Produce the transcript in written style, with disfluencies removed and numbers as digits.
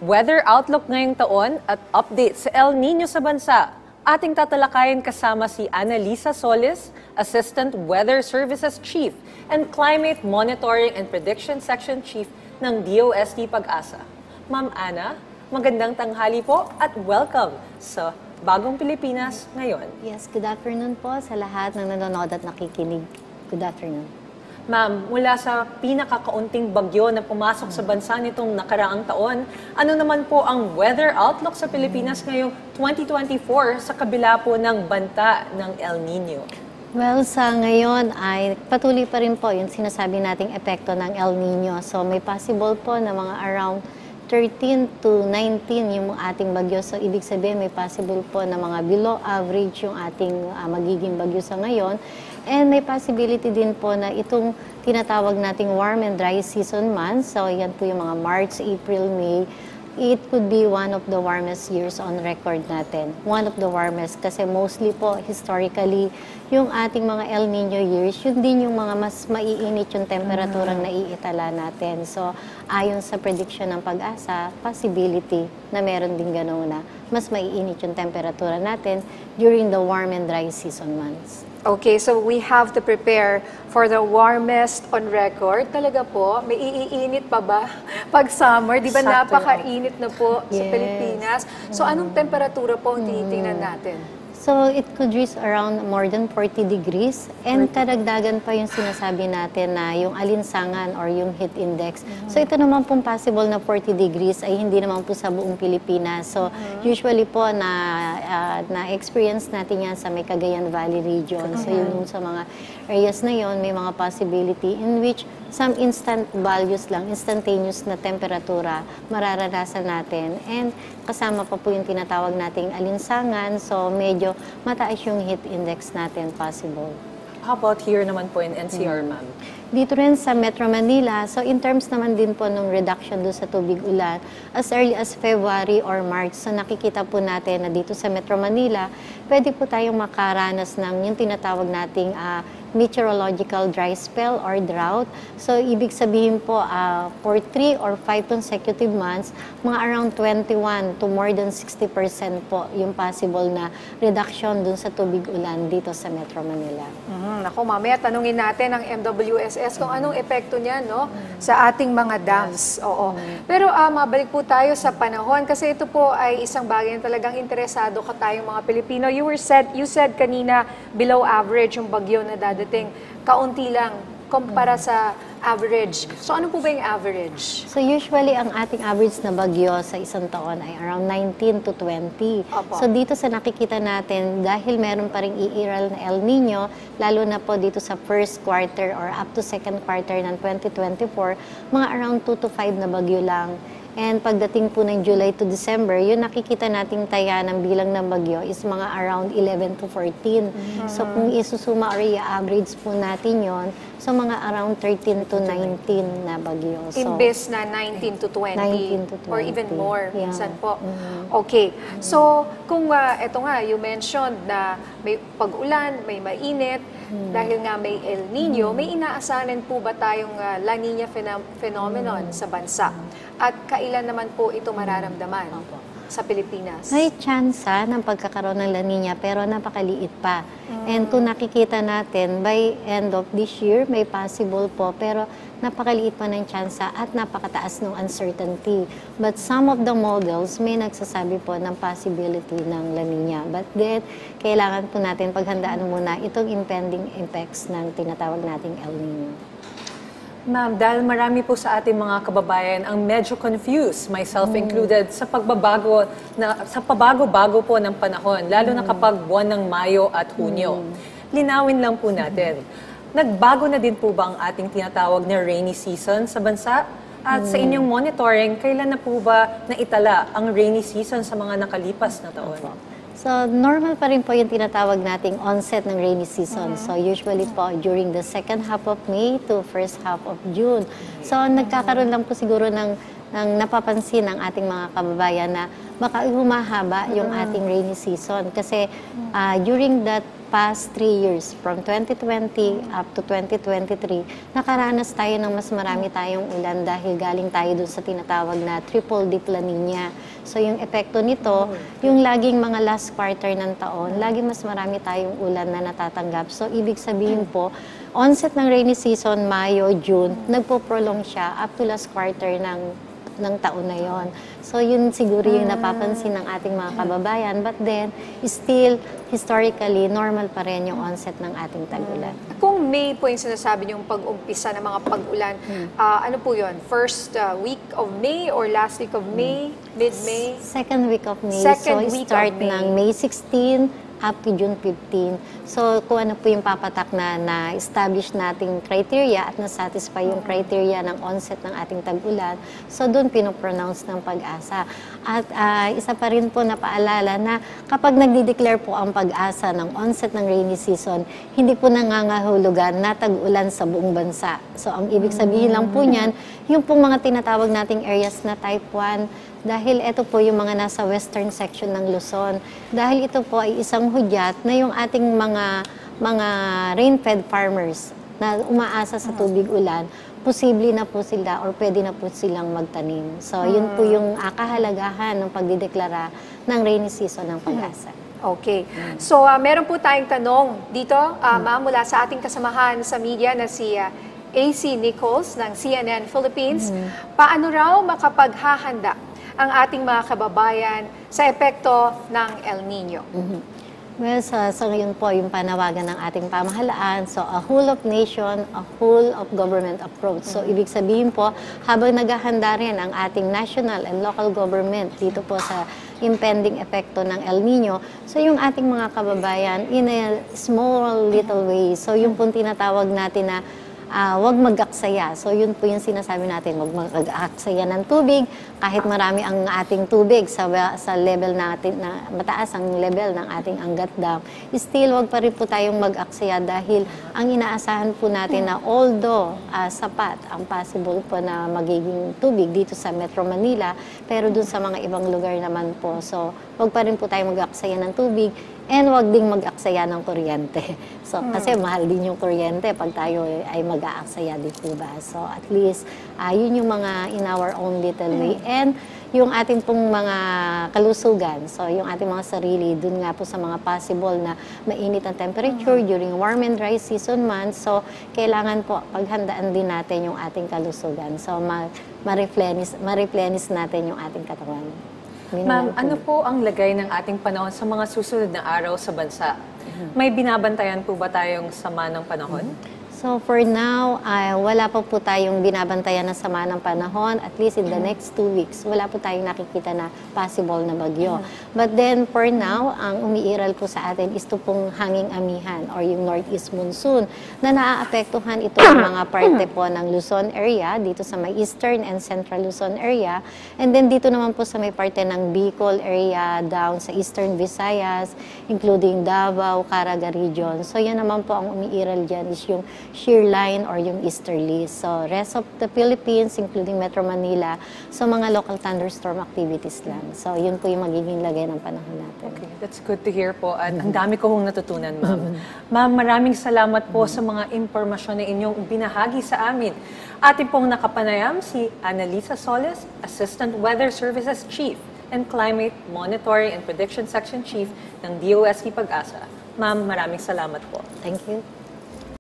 Weather outlook ngayong taon at update sa El Nino sa bansa. Ating tatalakayin kasama si Annalisa Solis, Assistant Weather Services Chief and Climate Monitoring and Prediction Section Chief ng DOST Pag-asa. Ma'am Ana, magandang tanghali po at welcome sa Bagong Pilipinas ngayon. Yes, good afternoon po sa lahat ng nanonood at nakikinig. Good afternoon. Ma'am, mula sa pinakakaunting bagyo na pumasok sa bansa nitong nakaraang taon, ano naman po ang weather outlook sa Pilipinas ngayong 2024 sa kabila po ng banta ng El Nino? Well, sa ngayon ay patuloy pa rin po yung sinasabi nating epekto ng El Nino. So may possible po na mga around 13 to 19 yung ating bagyo. So ibig sabihin may possible po na mga below average yung ating magiging bagyo sa ngayon. And may possibility din po na itong tinatawag nating warm and dry season months, so yan po yung mga March, April, May, it could be one of the warmest years on record natin. One of the warmest kasi mostly po historically yung ating mga El Nino years, yun din yung mga mas maiinit yung temperaturang naiitala natin. So ayon sa prediction ng Pag-asa, possibility na meron din gano'n na mas maiinit yung temperatura natin during the warm and dry season months. Okay, so we have to prepare for the warmest on record. Talaga po, may iinit pa ba pag summer? Di ba napakainit na po sa Pilipinas? So anong temperatura po ang tinitingnan natin? So it could reach around more than 40 degrees and kadagdagan pa yung sinasabi natin na yung alinsangan or yung heat index. So ito naman pong possible na 40 degrees ay hindi naman po sa buong Pilipinas. So usually po na-experience natin yan sa may Cagayan Valley region. So yung sa mga areas na yon may mga possibility in which some instant values lang, instantaneous na temperatura mararanasan natin. And kasama pa po yung tinatawag nating alinsangan. So medyo mataas yung heat index natin possible. How about here naman po in NCR, ma'am? Dito rin sa Metro Manila, so in terms naman din po ng reduction doon sa tubig ulan, as early as February or March, so nakikita po natin na dito sa Metro Manila, pwede po tayong makaranas ng yung tinatawag nating meteorological dry spell or drought. So ibig sabihin po, for 3 or 5 consecutive months, mga around 21 to more than 60% po yung possible na reduction dun sa tubig ulan dito sa Metro Manila. Ako, mamaya tanungin natin ang MWSS kung anong epekto niya sa ating mga dams. Oo. Pero mabalik po tayo sa panahon kasi ito po ay isang bagay na talagang interesado ka tayong mga Pilipino. You said kanina below average yung bagyo na dadating. Kaunti lang kumpara sa average. So ano po ba yung average? So usually ang ating average na bagyo sa isang taon ay around 19 to 20. Opo. So dito sa nakikita natin, dahil meron pa ring iiral na El Nino, lalo na po dito sa first quarter or up to second quarter ng 2024, mga around 2 to 5 na bagyo lang. And pagdating po ng July to December, yung nakikita nating taya ng bilang ng bagyo is mga around 11 to 14. So kung isusuma or i-average po natin yon, so mga around 13 to 19 na bagyo. So, Imbes na 19 to 20, 19 to 20. or even more, minsan po. Okay. Mm-hmm. So, kung eto nga, you mentioned na may pag-ulan, may mainit, dahil nga may El Nino, may inaasahan po ba tayong La Nina phenomenon sa bansa? At kailan naman po ito mararamdaman sa Pilipinas? may chance ng pagkakaroon ng La Nina pero napakaliit pa. And kung nakikita natin, by end of this year, may possible po pero napakaliit pa ng chance at napakataas ng uncertainty. But some of the models may nagsasabi po ng possibility ng La Nina. But then, kailangan po natin paghandaan muna itong impending effects ng tinatawag nating El Nino. Ma'am, dahil marami po sa ating mga kababayan ang medyo confused, myself included, sa pabago-bago po ng panahon, lalo na kapag buwan ng Mayo at Hunyo. Linawin lang po natin. Nagbago na din po ba ang ating tinatawag na rainy season sa bansa? At sa inyong monitoring, kailan na po ba naitala ang rainy season sa mga nakalipas na taon? So, normal pa rin po yung tinatawag nating onset ng rainy season. So, usually po during the second half of May to first half of June. So, nagkakaroon lang po siguro ng napapansin ng ating mga kababayan na baka humahaba yung ating rainy season. Kasi during that past 3 years, from 2020 up to 2023, nakaranas tayo ng mas marami tayong ulan dahil galing tayo dun sa tinatawag na triple dip La Nina. So yung epekto nito, yung laging mga last quarter ng taon, lagi mas marami tayong ulan na natatanggap. So ibig sabihin po, onset ng rainy season, Mayo, June, nagpo-prolong siya up to last quarter ng taon na yon. So yun siguro yung napapansin ng ating mga kababayan, but then still historically normal pa rin yung onset ng ating tag-ulan. Kung May po yung sinasabi niyong pag-umpisa ng mga pag-ulan, ano po yun? First week of May or last week of May? Mid-May? Second week of May. Second so week start of May. ng May 16 up to June 15. So kung ano po yung papatak na establish nating criteria at na-satisfy yung criteria ng onset ng ating tag-ulan, so doon pinopronounce ng Pag-asa. At isa pa rin po na paalala na kapag nagdi-declare po ang Pag-asa ng onset ng rainy season, hindi po nangangahulugan na tag-ulan sa buong bansa. So ang ibig sabihin lang po niyan, yung pong mga tinatawag nating areas na type 1, dahil ito po yung mga nasa western section ng Luzon. Dahil ito po ay isang hudyat na yung ating mga rain-fed farmers na umaasa sa tubig ulan, posible na po sila or pwede na po silang magtanim. So yun po yung kahalagahan ng pagdideklara ng rainy season ng Pag-asa. Okay. So meron po tayong tanong dito, ma'am, mula sa ating kasamahan sa media na si AC Nichols ng CNN Philippines. Paano raw makapaghahanda ang ating mga kababayan sa epekto ng El Nino? Well, sa ngayon po, yung panawagan ng ating pamahalaan, so a whole of nation, a whole of government approach. So ibig sabihin po, habang naghahanda rin ang ating national and local government dito po sa impending epekto ng El Nino, so yung ating mga kababayan in a small little way, so yung po tinatawag natin na wag mag-aksaya. So yun po yung sinasabi natin, wag mag-aksaya ng tubig, kahit marami ang ating tubig sa level natin, na mataas ang level ng ating Angat Dam, still wag pa rin po tayong mag-aksaya dahil ang inaasahan po natin na although sapat ang possible po na magiging tubig dito sa Metro Manila, pero dun sa mga ibang lugar naman po, so wag pa rin po tayong mag-aksaya ng tubig. And wag ding mag-aksaya ng kuryente. So, kasi mahal din yung kuryente pag tayo ay mag-aaksaya, di po ba? So, at least, yun yung mga in our own little way. And yung ating pong mga kalusugan, so yung ating mga sarili, dun nga po sa mga possible na mainit ang temperature during warm and dry season months. So, kailangan po paghandaan din natin yung ating kalusugan. So, ma-replenish natin yung ating katawan. Ma'am, ano po ang lagay ng ating panahon sa mga susunod na araw sa bansa? May binabantayan po ba tayong sama ng panahon? So for now, wala pa po tayong binabantayan na sama ng panahon. At least in the next 2 weeks, wala po tayong nakikita na possible na bagyo. But then for now, ang umiiral po sa atin is ito pong hanging amihan or yung northeast monsoon na naaapektuhan ito ng mga parte po ng Luzon area, dito sa may eastern and central Luzon area. And then dito naman po sa may parte ng Bicol area, down sa eastern Visayas, including Davao, Caraga region. So yan naman po ang umiiral dyan is yung shear line or yung easterly. So, rest of the Philippines, including Metro Manila, so mga local thunderstorm activities lang. So, yun po yung magiging lagay ng panahon natin. Okay, that's good to hear po. At ang dami ko hong natutunan, ma'am. Ma'am, maraming salamat po sa mga impormasyon na inyong binahagi sa amin. Ating pong nakapanayam si Annalisa Solis, Assistant Weather Services Chief and Climate Monitoring and Prediction Section Chief ng DOST Pag-asa. Ma'am, maraming salamat po. Thank you.